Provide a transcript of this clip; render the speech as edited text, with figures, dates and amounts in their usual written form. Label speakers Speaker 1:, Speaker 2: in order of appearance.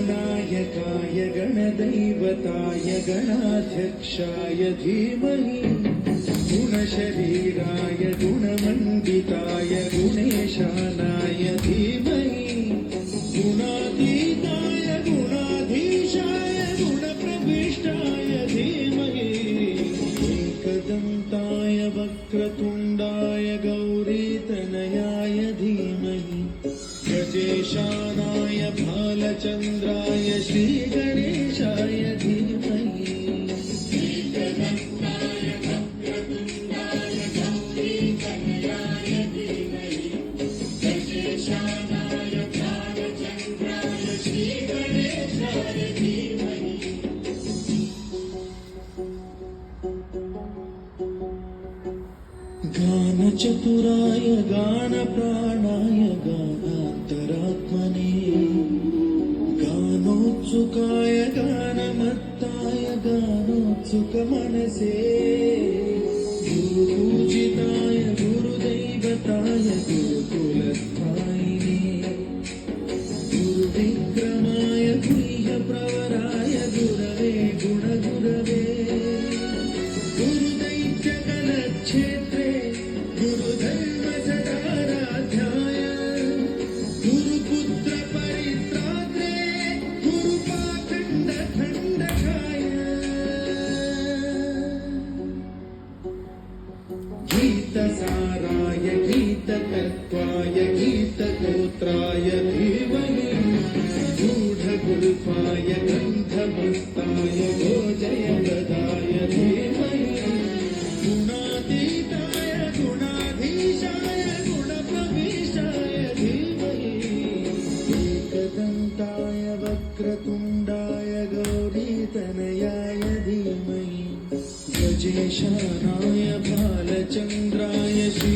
Speaker 1: गणनायकाय गणदैवताय गणाध्यक्षाय धीमहि गुणशरीराय गुणमण्डिताय गुणेशानाय धीमहि गुणातीताय गुणाधीशाय गुणप्रविष्टाय धीमहि एकदन्ताय वक्रतुण्डाय गौरीतनयाय धीमहि गजेशानाय भालचन्द्राय श्रीगणेशाय धीमहि गानचतुराय गानप्राणाय गानान्तरात्मने गानोत्सुकाय गानमत्ताय गानोत्सुकमनसे गुरुपूजिताय गुरुदैवताय गुरुकुलस्थायिने गुरुविक्रमाय गुह्यप्रवराय गुरवे गुणगुरवे गुरुदैत्यगणक्षेत्रे गुरुधर्मसदाराध्याय गुरुपुत्र परित्रात्रे गुरुपाखण्डखण्डकाय गीतसाराय गीततत्त्वाय गीतगोत्राय धीमहि गूढगुल्फाय गन्धमस्ताय गोजयप्रदाय धीमहि गुणातीताय गुणाधीशाय गुणप्रविष्टाय धीमहि एकदन्ताय वक्रतुण्डाय गौरीतनयाय धीमहि गजेशानाय भालचन्द्राय श्री